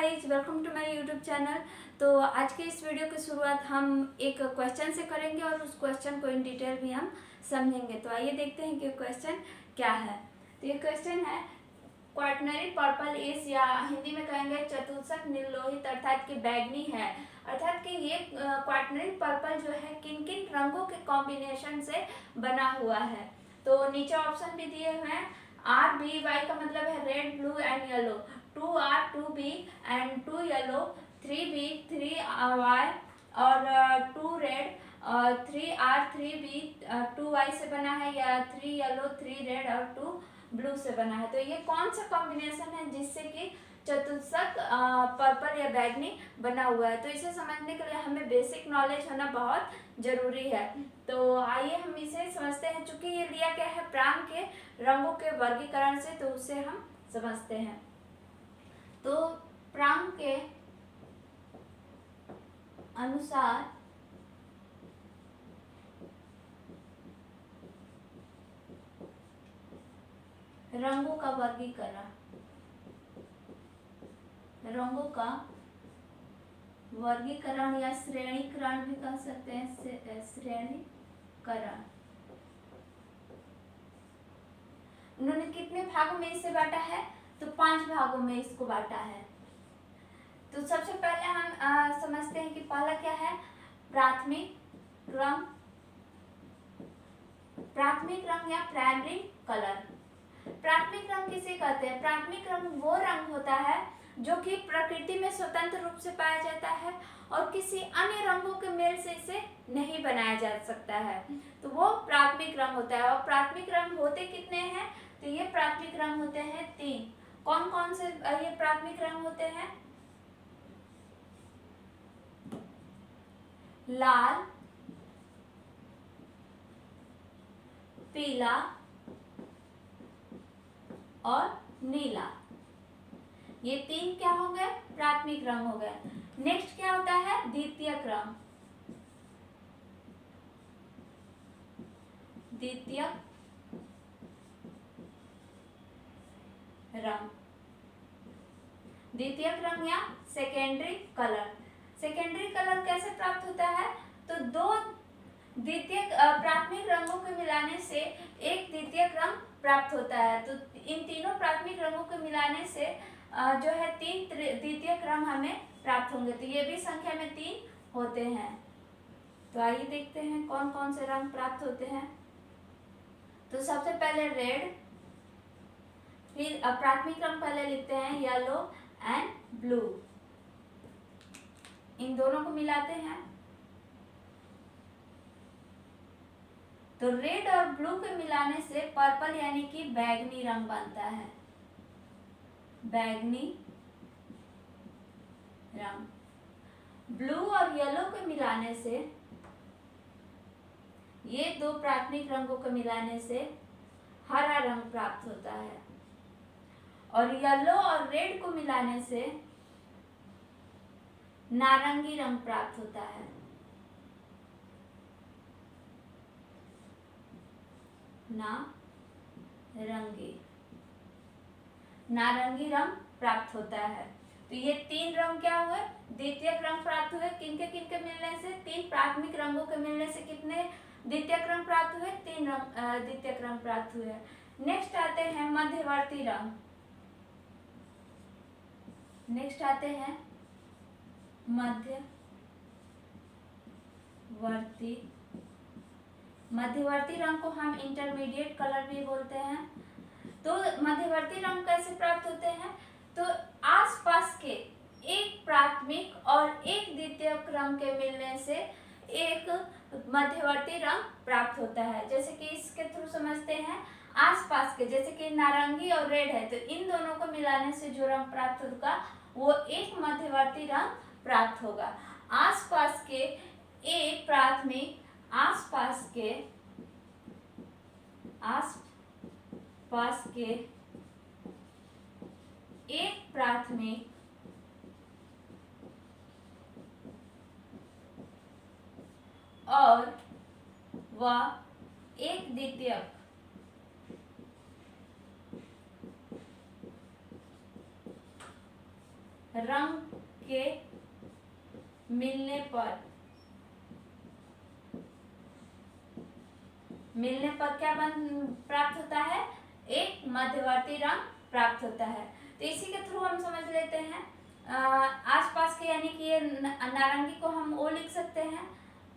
Guys, welcome to my YouTube channel. तो आज के इस वीडियो की शुरुआत हम एक क्वेश्चन से करेंगे और उस क्वेश्चन को इन डिटेल भी हम समझेंगे। तो आइए देखते हैं कि क्वेश्चन क्या है। तो ये क्वेश्चन है, क्वाटरनरी पर्पल इज, या हिंदी में कहेंगे चतुष्क नीलोहित अर्थात कि बैगनी है। अर्थात कि ये क्वाटरनरी पर्पल जो है किन किन रंगों के कॉम्बिनेशन से बना हुआ है। तो नीचे ऑप्शन भी दिए हुए हैं। RBY का मतलब है red, blue and yellow. 2R 2B and 2 yellow, 3B 3Y और 2 रेड, 3R 3B 2Y से बना है, या 3 येलो 3 रेड और 2 ब्लू से बना है। तो ये कौन सा कॉम्बिनेशन है जिससे कि चतुष्क पर्पल या बैगनी बना हुआ है। तो इसे समझने के लिए हमें बेसिक नॉलेज होना बहुत जरूरी है। तो आइए हम इसे समझते हैं। चूंकि ये लिया गया है प्रांग के रंगों के वर्गीकरण से, तो उसे हम समझते हैं। तो प्रांग के अनुसार रंगों का वर्गीकरण, रंगों का वर्गीकरण या श्रेणीकरण भी कह सकते हैं, श्रेणीकरण। उन्होंने कितने भागों में इसे बांटा है? तो 5 भागों में इसको बांटा है। तो सबसे पहले हम समझते हैं कि पहला क्या है, प्राथमिक रंग। प्राथमिक रंग या प्राइमरी कलर। प्राथमिक रंग किसे कहते हैं? प्राथमिक रंग वो रंग होता है जो कि प्रकृति में स्वतंत्र रूप से पाया जाता है और किसी अन्य रंगों के मेल से इसे नहीं बनाया जा सकता है। तो वो प्राथमिक रंग होता है। और प्राथमिक रंग होते कितने हैं? तो ये प्राथमिक रंग होते हैं 3। कौन कौन से ये प्राथमिक रंग होते हैं? लाल, पीला और नीला। ये 3 क्या हो गए? प्राथमिक रंग हो गए। नेक्स्ट क्या होता है? द्वितीयक रंग। द्वितीयक रंग, द्वितीयक रंग या सेकेंडरी कलर। सेकेंडरी कलर कैसे प्राप्त होता है? तो दो द्वितीयक प्राथमिक रंगों के मिलाने से एक द्वितीयक रंग प्राप्त होता है। तो इन तीनों प्राथमिक रंगों के मिलाने से जो है 3 द्वितीयक रंग हमें प्राप्त होंगे। तो ये भी संख्या में 3 होते हैं। तो आइए देखते हैं कौन कौन से रंग प्राप्त होते हैं। तो सबसे पहले रेड, फिर प्राथमिक रंग पहले लिखते हैं येलो एंड ब्लू। इन दोनों को मिलाते हैं तो रेड और ब्लू के मिलाने से पर्पल यानी कि बैगनी रंग बनता है। बैगनी रंग। ब्लू और येलो के मिलाने से, ये दो प्राथमिक रंगों के मिलाने से हरा रंग प्राप्त होता है। और येलो और रेड को मिलाने से नारंगी रंग प्राप्त होता है। नारंगी रंग प्राप्त होता है। तो ये 3 रंग क्या हुए? द्वितीयक रंग प्राप्त हुए। किनके किनके मिलने से? 3 प्राथमिक रंगों के मिलने से कितने द्वितीयक रंग प्राप्त हुए? 3 रंग द्वितीयक रंग प्राप्त हुए। नेक्स्ट आते हैं मध्यवर्ती रंग। नेक्स्ट आते हैं मध्यवर्ती रंग को हम इंटरमीडिएट कलर भी बोलते हैं। तो मध्यवर्ती रंग कैसे प्राप्त होते हैं? तो आसपास के एक प्राथमिक और एक द्वितीयक रंग के मिलने से एक मध्यवर्ती रंग प्राप्त होता है। जैसे कि इसके थ्रू समझते हैं, आसपास के जैसे कि नारंगी और रेड है, तो इन दोनों को मिलाने से जो रंग प्राप्त होगा वो एक मध्यवर्ती रंग प्राप्त होगा। आसपास के एक प्राथमिक, आसपास के एक प्राथमिक और वह एक द्वितीयक रंग के मिलने पर क्या प्राप्त होता है? एक मध्यवर्ती रंग प्राप्त होता है। तो इसी के थ्रू हम समझ लेते हैं आसपास के, यानी कि ये नारंगी को हम ओ लिख सकते हैं।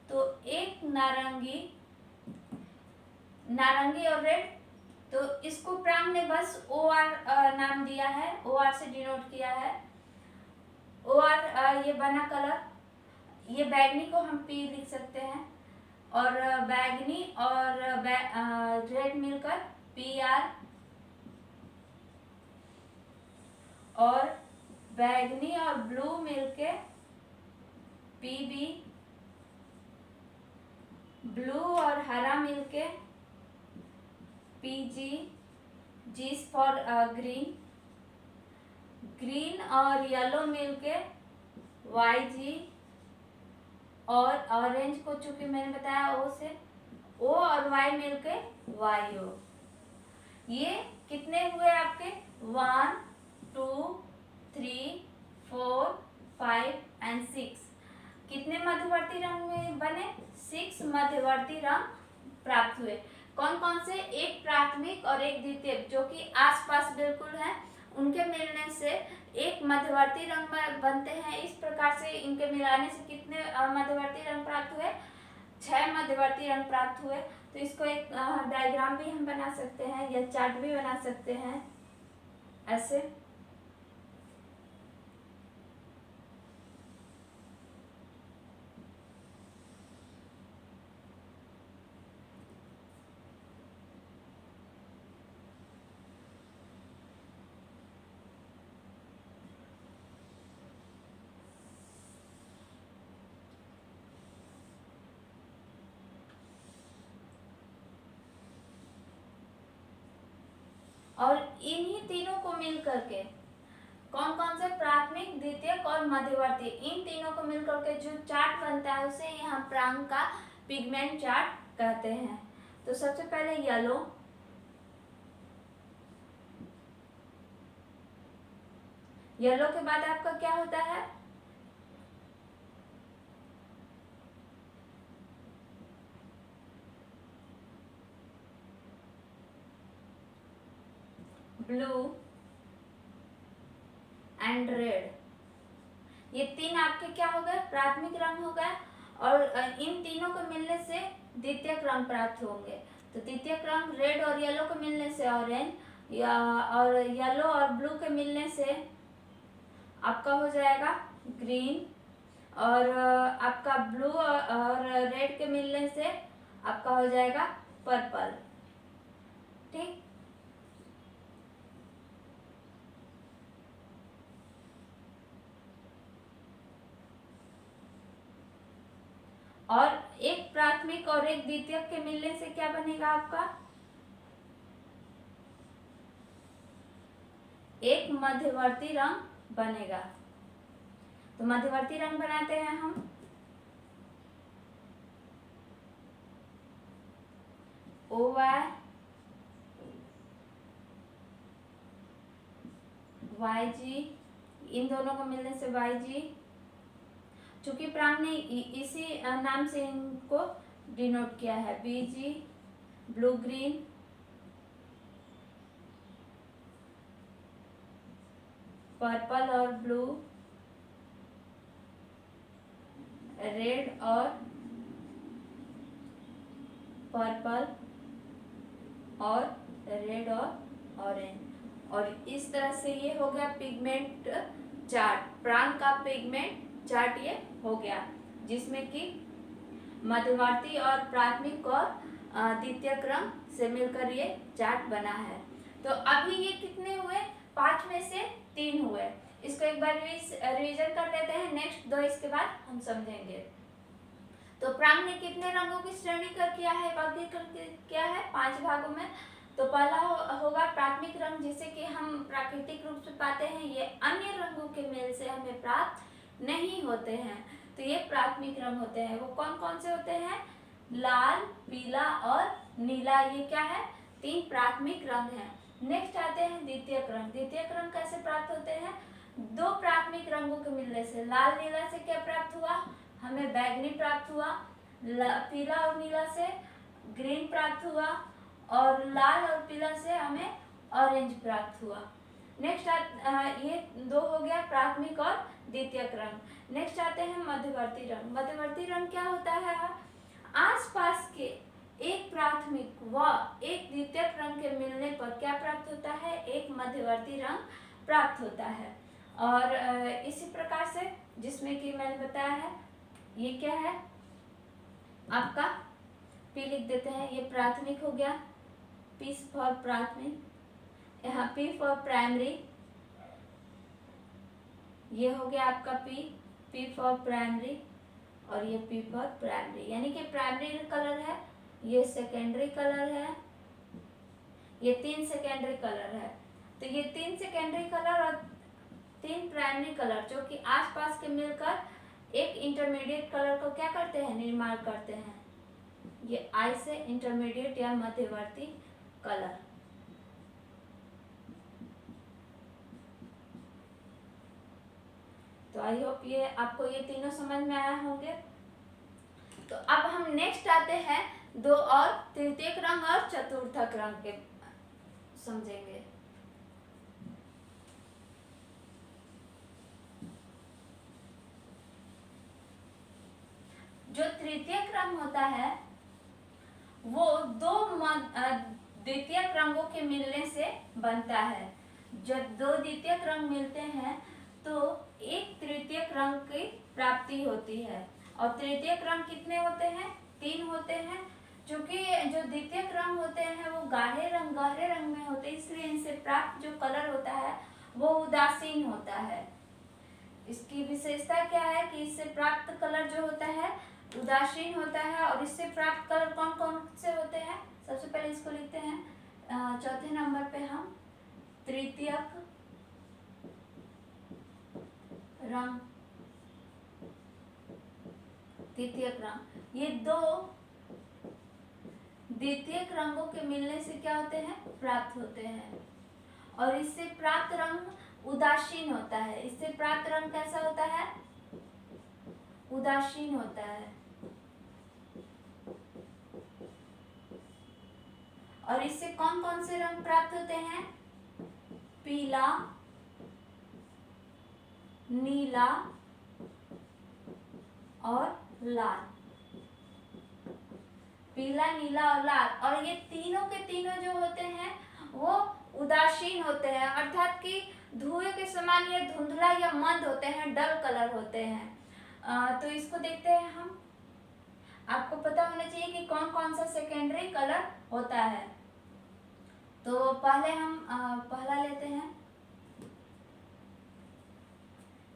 तो एक नारंगी और रेड, तो इसको प्रांग ने बस ओ आर नाम दिया है, ओ आर से डिनोट किया है। ओ आर ये बना कलर, ये बैगनी को हम पी लिख सकते हैं, और बैगनी और रेड मिलकर पी आर, और बैगनी और ब्लू मिलके पी बी, ब्लू और हरा मिलके P G, G for green, green और येलो मिलके वाई जी, और ऑरेंज को चूंकि मैंने बताया ओ से, ओ और वाई मिलके वाई ओ। ये कितने हुए आपके? 1 2 3 4 5 एंड 6। कितने मध्यवर्ती रंग में बने? 6 मध्यवर्ती रंग प्राप्त हुए। कौन कौन से? एक प्राथमिक और एक द्वितीयक, जो कि आसपास बिल्कुल है, उनके मिलने से एक मध्यवर्ती रंग बनते हैं। इस प्रकार से इनके मिलाने से कितने मध्यवर्ती रंग प्राप्त हुए? 6 मध्यवर्ती रंग प्राप्त हुए। तो इसको एक डायग्राम भी हम बना सकते हैं या चार्ट भी बना सकते हैं ऐसे। और इन्हीं तीनों को मिल करके कौन कौन से? प्राथमिक, द्वितीयक और मध्यवर्ती, इन तीनों को मिल करके जो चार्ट बनता है उसे यहाँ प्रांग का पिगमेंट चार्ट कहते हैं। तो सबसे पहले येलो, येलो के बाद आपका क्या होता है? Blue and red. ये तीन आपके क्या हो गए? प्राथमिक रंग हो गए, और इन तीनों को मिलने से द्वितीयक रंग प्राप्त होंगे। तो द्वितीयक रंग रेड और येलो को मिलने से ऑरेंज, या और येलो और ब्लू के मिलने से आपका हो जाएगा ग्रीन, और आपका ब्लू और रेड के मिलने से आपका हो जाएगा पर्पल। ठीक। और एक प्राथमिक और एक द्वितीयक के मिलने से क्या बनेगा आपका? एक मध्यवर्ती रंग बनेगा। तो मध्यवर्ती रंग बनाते हैं हम। ओ वाई जी, इन दोनों को मिलने से वाई जी। चूंकि प्रांग ने इसी नाम से इनको डिनोट किया है, बी जी, ब्लू ग्रीन, पर्पल और ब्लू, रेड और पर्पल, और रेड और ऑरेंज। और इस तरह से ये हो गया पिगमेंट चार्ट, प्रांग का पिगमेंट चार्ट ये हो गया, जिसमें कि मध्यवर्ती और प्राथमिक और द्वितीयक रंग से मिलकर ये चार्ट बना है। तो अभी ये कितने हुए? 5 में से 3 हुए। इसको एक बार रिवीजन कर लेते हैं, नेक्स्ट 2 इसके बाद हम समझेंगे। तो प्रांग ने कितने रंगों की श्रेणी कर किया है, वर्गीकरण किया है? 5 भागों में। तो पहला होगा प्राथमिक रंग, जिसे कि हम प्राकृतिक रूप से पाते हैं, ये अन्य रंगों के मेल से हमें प्राप्त नहीं होते हैं। तो ये प्राथमिक रंग होते हैं। वो कौन कौन से होते हैं? लाल, पीला और नीला। ये क्या है? 3 प्राथमिक रंग हैं। नेक्स्ट आते हैं द्वितीयक रंग। द्वितीयक रंग कैसे प्राप्त होते हैं? 2 प्राथमिक रंग रंगों के मिलने से, लाल नीला से क्या प्राप्त हुआ, हमें बैगनी प्राप्त हुआ, पीला और नीला से ग्रीन प्राप्त हुआ, और लाल और पीला से हमें ऑरेंज प्राप्त हुआ। नेक्स्ट ये दो हो गया प्राथमिक और द्वितीयक रंग। नेक्स्ट आते हैं मध्यवर्ती रंग। मध्यवर्ती रंग क्या होता है, आसपास के एक प्राथमिक व एक द्वितीयक रंग के मिलने पर क्या प्राप्त होता है, एक मध्यवर्ती रंग प्राप्त होता है। और इसी प्रकार से जिसमें कि मैंने बताया है, ये क्या है आपका पी लिख देते हैं, ये प्राथमिक हो गया, पी फॉर प्राथमिक, यहाँ पी फॉर प्राइमरी, ये हो गया आपका पी फॉर प्राइमरी, और ये पी फॉर प्राइमरी, यानी कि प्राइमरी कलर है, ये सेकेंडरी कलर है, ये 3 सेकेंडरी कलर है। तो ये 3 सेकेंडरी कलर और 3 प्राइमरी कलर जो कि आसपास के मिलकर एक इंटरमीडिएट कलर को क्या करते हैं, निर्माण करते हैं। ये आई से इंटरमीडिएट या मध्यवर्ती कलर। तो आई होप ये आपको ये तीनों समझ में आया होंगे। तो अब हम नेक्स्ट आते हैं दो और तृतीयक रंग और चतुर्थक रंग के समझेंगे। जो तृतीयक रंग होता है वो दो द्वितीयक रंगों के मिलने से बनता है। जब दो द्वितीयक रंग मिलते हैं तो एक तृतीयक रंग की प्राप्ति होती है। और तृतीयक रंग कितने होते हैं, 3 होते हैं। क्योंकि जो द्वितीयक रंग होते हैं वो गहरे रंग में होते हैं, इसलिए इनसे प्राप्त जो कलर होता है वो उदासीन होता है। इसकी विशेषता क्या है कि इससे प्राप्त कलर जो होता है उदासीन होता है। और इससे प्राप्त कलर कौन कौन से होते हैं, सबसे पहले इसको लिखते हैं चौथे नंबर पे हम तृतीयक रंग, तृतीयक रंग। ये दो द्वितीयक रंगों के मिलने से क्या होते हैं, प्राप्त होते हैं। और इससे प्राप्त रंग उदासीन होता है। इससे प्राप्त रंग कैसा होता है, उदासीन होता है। और इससे कौन कौन से रंग प्राप्त होते हैं, पीला, नीला और लाल। पीला, नीला और लाल। और ये तीनों के तीनों जो होते हैं वो उदासीन होते हैं, अर्थात कि धुएं के समान ये धुंधला या मंद होते हैं, डल कलर होते हैं। तो इसको देखते हैं हम। आपको पता होना चाहिए कि कौन कौन सा सेकेंडरी कलर होता है। तो पहले हम पहला लेते हैं।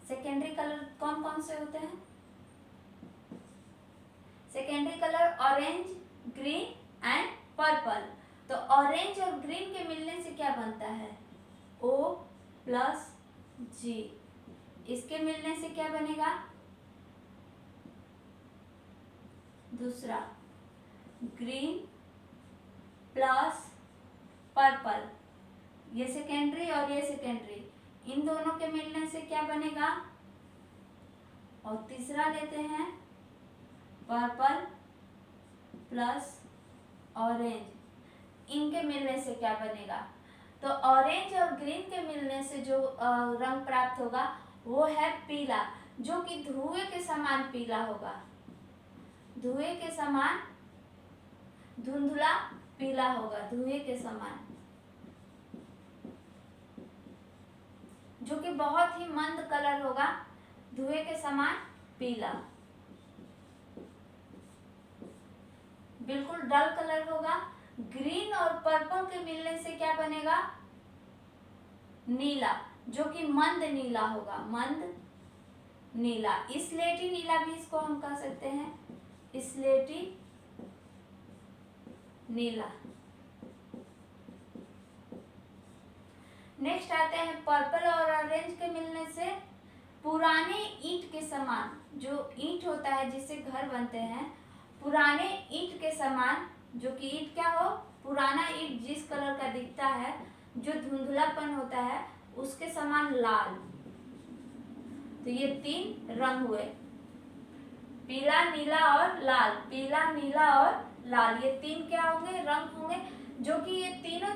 सेकेंडरी कलर कौन कौन से होते हैं, secondary colour orange, green and purple. तो ऑरेंज और ग्रीन के मिलने से क्या बनता है, O प्लस G। इसके मिलने से क्या बनेगा, दूसरा ग्रीन प्लस पर्पल। ये सेकेंडरी और ये सेकेंडरी, इन दोनों के मिलने से क्या बनेगा। और तीसरा लेते हैं पर्पल प्लस ऑरेंज, इनके मिलने से क्या बनेगा। तो ऑरेंज और ग्रीन के मिलने से जो रंग प्राप्त होगा वो है पीला, जो कि धुएं के समान पीला होगा, धुएं के समान धुंधला पीला होगा, धुएं के समान, जो कि बहुत ही मंद कलर होगा, धुएं के समान पीला, बिल्कुल डल कलर होगा। ग्रीन और पर्पल के मिलने से क्या बनेगा, नीला, जो कि मंद नीला होगा, मंद नीला, स्लेटी नीला भी इसको हम कह सकते हैं, स्लेटी नीला। नेक्स्ट आते हैं पर्पल और ऑरेंज के मिलने से पुराने ईंट के समान, जो ईंट होता है जिससे घर बनते हैं, पुराने ईंट के समान, जो कि ईंट क्या हो, पुराना ईंट जिस कलर का दिखता है, जो धुंधलापन होता है, उसके समान लाल, तो ये 3 रंग हुए, पीला, नीला और लाल। पीला, नीला और लाल, ये 3 क्या होंगे? रंग होंगे, जो कि ये तीनों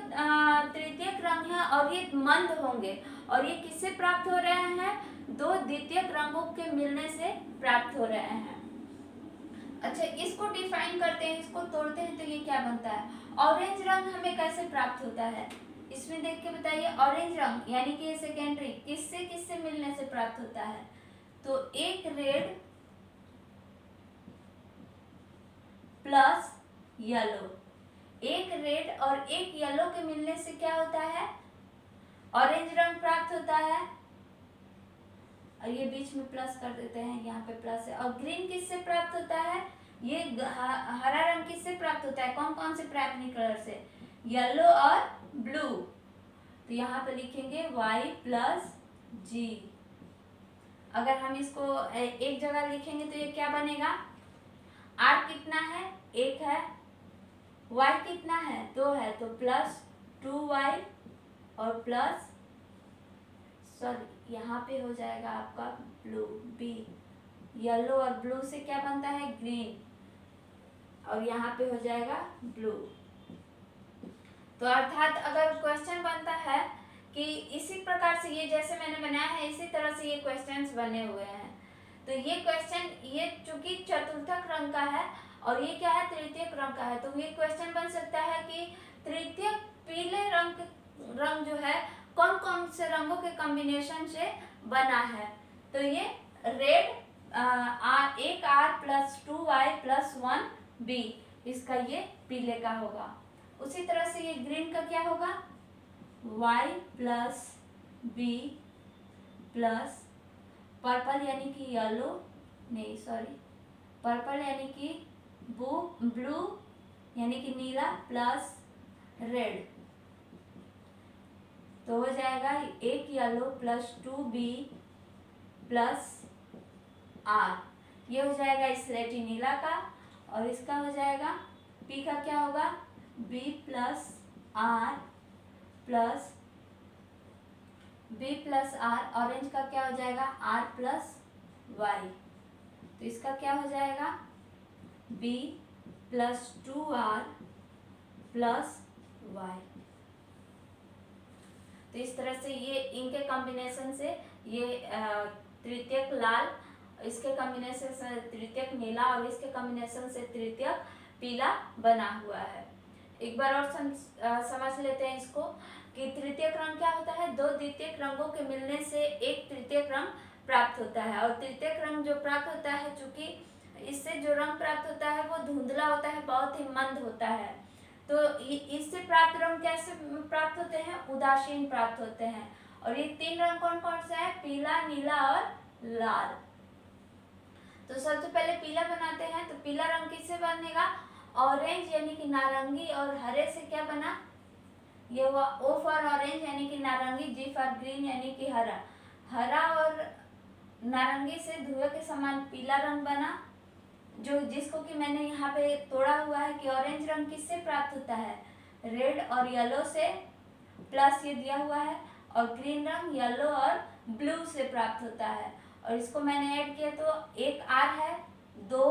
तृतीयक रंग हैं और ये मंद होंगे। और ये किससे प्राप्त हो रहे हैं? 2 द्वितीयक रंगों के मिलने से प्राप्त हो रहे हैं। अच्छा, इसको डिफाइन करते हैं, इसको तोड़ते हैं, तो ये क्या बनता है? ऑरेंज रंग हमें कैसे प्राप्त होता है? इसमें देख के बताइए। ऑरेंज रंग यानी कि सेकेंडरी किससे किससे मिलने से प्राप्त होता है? तो एक रेड प्लस येलो, एक रेड और एक येलो के मिलने से क्या होता है? ऑरेंज रंग प्राप्त होता है। और ये बीच में प्लस कर देते हैं, यहाँ पे प्लस है। और ग्रीन किससे प्राप्त होता है? ये हरा रंग किससे प्राप्त होता है? कौन कौन से प्राइमरी कलर से? येलो और ब्लू। तो यहाँ पे लिखेंगे Y प्लस G। अगर हम इसको एक जगह लिखेंगे तो ये क्या बनेगा? R कितना है? 1 है। Y कितना है? 2 है, तो प्लस 2Y और प्लस, सॉरी यहाँ पे हो जाएगा आपका ब्लू, B। येलो और ब्लू से क्या बनता है? ग्रीन, और यहाँ पे हो जाएगा ब्लू। तो अर्थात अगर क्वेश्चन बनता है कि इसी प्रकार से, ये जैसे मैंने बनाया है इसी तरह से ये क्वेश्चंस बने हुए हैं, तो ये क्वेश्चन, ये चूंकि चतुर्थक रंग का है और ये क्या है? तृतीयक रंग का है, तो ये क्वेश्चन बन सकता है कि तृतीयक पीले रंग जो है कौन कौन से रंगों के कॉम्बिनेशन से बना है? तो ये red, 1 R plus 2Y plus 1 B, इसका ये पीले का होगा। उसी तरह से ये ग्रीन का क्या होगा? Y plus B plus purple यानी कि येलो, नहीं सॉरी, पर्पल यानी कि ब्लू यानी कि नीला प्लस रेड, तो हो जाएगा 1 yellow plus 2B plus R। ये हो जाएगा स्लेटी नीला का, और इसका हो जाएगा P का क्या होगा? B plus R plus B plus R। Orange का क्या हो जाएगा? R plus Y। तो इसका क्या हो जाएगा? B plus 2R plus Y। तो इस तरह से ये इनके कॉम्बिनेशन से ये तृतीयक लाल, इसके कॉम्बिनेशन से तृतीयक नीला और इसके कॉम्बिनेशन से तृतीयक पीला बना हुआ है। एक बार और समझ लेते हैं इसको कि तृतीयक रंग क्या होता है? 2 द्वितीयक रंगों के मिलने से एक तृतीयक रंग प्राप्त होता है। और तृतीयक रंग जो प्राप्त होता है, चूंकि इससे जो रंग प्राप्त होता है वो धुंधला होता है, बहुत ही मंद होता है, तो इससे प्राप्त रंग कैसे प्राप्त होते हैं? उदासीन प्राप्त होते हैं। और ये 3 रंग कौन कौन से हैं? पीला, नीला और लाल। तो सबसे पहले पीला बनाते हैं, तो पीला रंग किससे बनेगा? ऑरेंज यानी कि नारंगी, और हरे से क्या बना? ये हुआ O फॉर ऑरेंज यानी कि नारंगी, G फॉर ग्रीन यानी कि हरा। हरा और नारंगी से धुएं के समान पीला रंग बना, जो जिसको कि मैंने यहाँ पे तोड़ा हुआ है कि ऑरेंज रंग किससे प्राप्त होता है? रेड और येलो से, प्लस ये दिया हुआ है, और ग्रीन रंग येलो और ब्लू से प्राप्त होता है। और इसको मैंने ऐड किया तो 1 R है, 2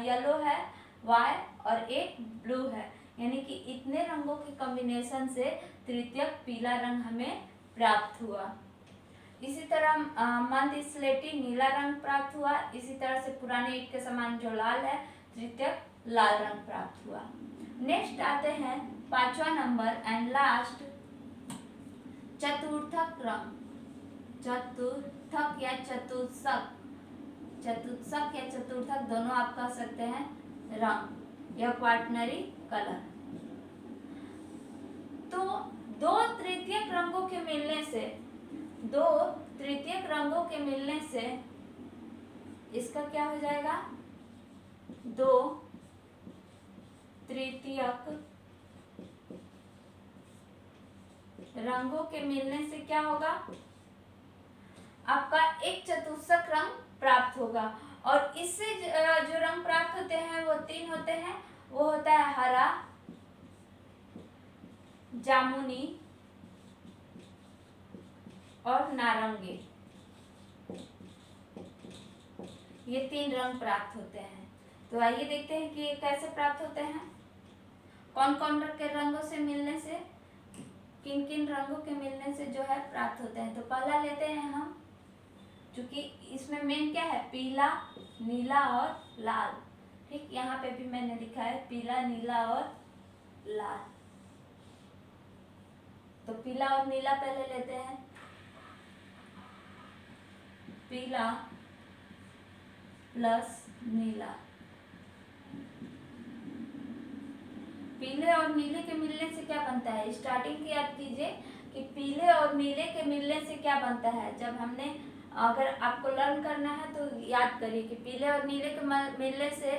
येलो है Y और 1 ब्लू है, यानी कि इतने रंगों के कॉम्बिनेशन से तृतीयक पीला रंग हमें प्राप्त हुआ। इसी तरह मंद स्लेटी नीला रंग प्राप्त हुआ। इसी तरह से पुराने ईंट के समान जो लाल है, तृतीयक लाल रंग प्राप्त हुआ। नेक्स्ट आते हैं 5वां नंबर एंड लास्ट, चतुर्थक रंग। चतुर्थक या चतुर्थक, चतुर्थक या चतुर्थक दोनों आप कह सकते हैं, रंग या क्वाटनरी कलर। तो 2 तृतीयक रंगों के मिलने से, 2 तृतीयक रंगों के मिलने से इसका क्या हो जाएगा? 2 तृतीयक रंगों के मिलने से क्या होगा? आपका एक चतुर्थक रंग प्राप्त होगा। और इससे जो रंग प्राप्त होते हैं वो 3 होते हैं। वो होता है हरा, जामुनी और नारंगी। ये 3 रंग प्राप्त होते हैं। तो आइए देखते हैं कि ये कैसे प्राप्त होते हैं, कौन कौन के रंगों से मिलने से, किन किन रंगों के मिलने से जो है प्राप्त होते हैं। तो पहला लेते हैं हम, क्योंकि इसमें मेन क्या है, पीला, नीला और लाल। ठीक, यहाँ पे भी मैंने लिखा है पीला, नीला और लाल। तो पीला और नीला पहले लेते हैं। पीला प्लस नीला, पीले और नीले के मिलने से क्या बनता है, स्टार्टिंग की याद कीजिए कि पीले और नीले के मिलने से क्या बनता है। जब हमने, अगर आपको लर्न करना है तो याद करिए कि पीले और नीले के मिलने से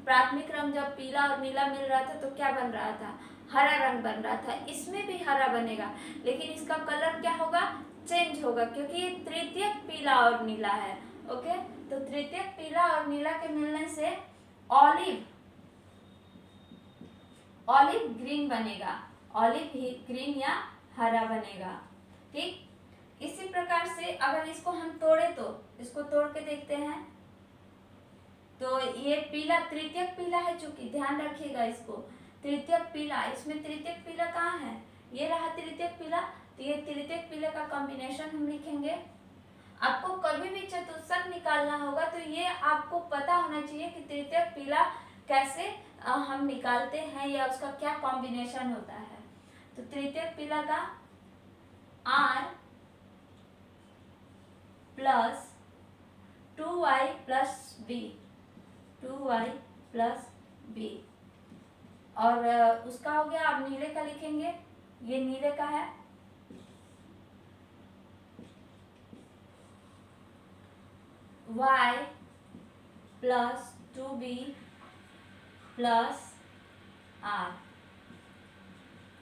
प्राथमिक रंग जब पीला और नीला मिल रहा था तो क्या बन रहा था, हरा रंग बन रहा था। इसमें भी हरा बनेगा, लेकिन इसका कलर क्या होगा, चेंज होगा, क्योंकि ये तृतीयक पीला और नीला है। ओके, तो तृतीयक पीला और नीला के मिलने से ऑलिव ग्रीन बनेगा, ऑलिव ग्रीन या हरा बनेगा। ठीक, इसी प्रकार से अगर इसको हम तोड़े तो इसको तोड़ के देखते हैं। तो ये पीला तृतीयक पीला है, चूंकि ध्यान रखिएगा इसको, तृतीयक पीला, इसमें तृतीयक पीला कहाँ है, ये रहा तृतीयक पीला। तो ये तृतीयक पीले का कॉम्बिनेशन हम लिखेंगे। आपको कभी भी चतुष्क निकालना होगा तो ये आपको पता होना चाहिए कि तृतीयक पीला कैसे हम निकालते हैं या उसका क्या कॉम्बिनेशन होता है। तो तृतीयक पीला का R plus 2y plus b, 2y plus b, और उसका हो गया। अब नीले का लिखेंगे, ये नीले का है y plus 2b plus r।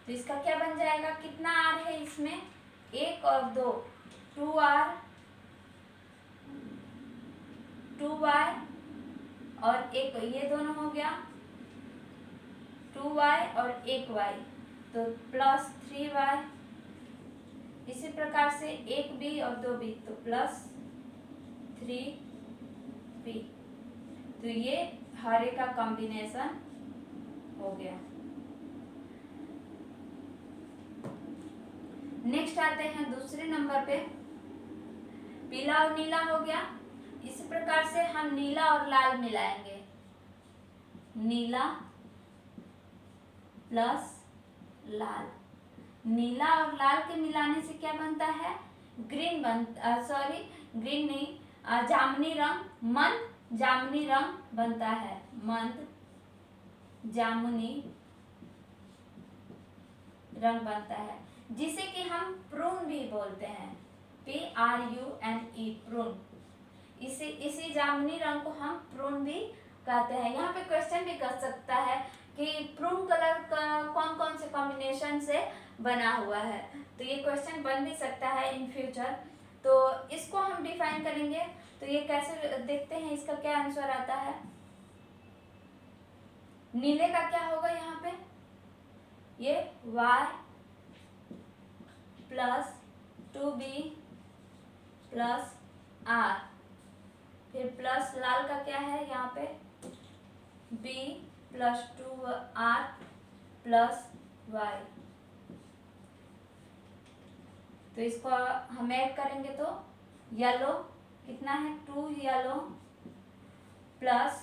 तो इसका क्या बन जाएगा, कितना r है इसमें, 1 और 2, 2r 2y और 1, ये दोनों हो गया 2y और 1y, तो प्लस 3y। इसी प्रकार से 1b और 2b, तो प्लस 3b। तो ये हरे का कॉम्बिनेशन हो गया। नेक्स्ट आते हैं दूसरे नंबर पे, पीला और नीला हो गया। इसी प्रकार से हम नीला और लाल मिलाएंगे, नीला प्लस लाल। नीला और लाल के मिलाने से क्या बनता है, ग्रीन ग्रीन नहीं, जामुनी रंग, मंद जामुनी रंग बनता है, मंद जामुनी रंग बनता है, जिसे कि हम प्रून भी बोलते हैं, PRUNE, प्रून। इसी जामुनी रंग को हम प्रून भी कहते हैं। यहाँ पे क्वेश्चन भी कर सकता है कि प्रून कलर का कौन कौन से कॉम्बिनेशन से बना हुआ है, तो ये क्वेश्चन बन भी सकता है इन फ्यूचर। तो इसको हम डिफाइन करेंगे। तो ये कैसे देखते हैं, इसका क्या आंसर आता है। नीले का क्या होगा यहाँ पे, ये y plus 2b plus r, फिर प्लस लाल का क्या है यहाँ पे, b plus 2r plus y। तो इसको हम ऐड करेंगे तो येलो कितना है, 2 yellow plus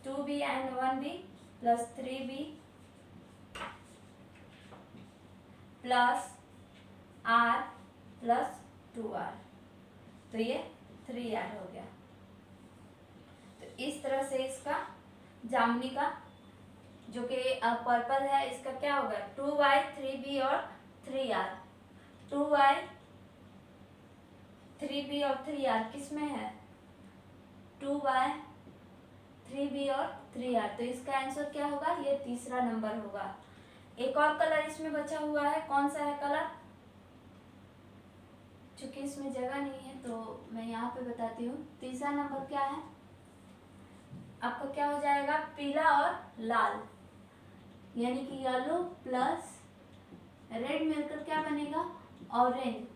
2b and 1b plus 3b plus r plus 2r, तो ये 3r हो गया। तो इस तरह से इसका जामुनी का जो कि पर्पल है, इसका क्या होगा, 2y 3b और 3r, 2y 3b और 3r किस में है, 2y 3b और 3r। तो इसका आंसर क्या होगा, ये तीसरा नंबर होगा। एक और कलर इसमें बचा हुआ है, कौन सा है कलर, चूंकि इसमें जगह नहीं है तो मैं यहाँ पे बताती हूँ। तीसरा नंबर क्या है आपका, क्या हो जाएगा, पीला और लाल, यानी कि येलो प्लस रेड मिलकर क्या बनेगा, ऑरेंज।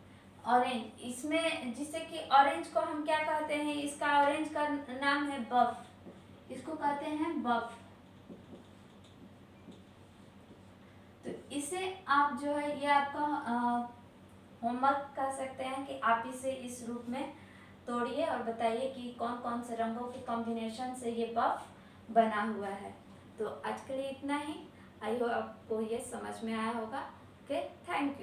ऑरेंज, इसमें जिससे कि ऑरेंज को हम क्या कहते हैं, इसका ऑरेंज का नाम है बफ, इसको कहते हैं बफ। तो इसे आप जो है ये आपका होमवर्क कर सकते हैं कि आप इसे इस रूप में तोड़िए और बताइए कि कौन कौन से रंगों के कॉम्बिनेशन से ये बफ बना हुआ है। तो आज के लिए इतना ही। आई होप आपको ये समझ में आया होगा। Okay, thank you.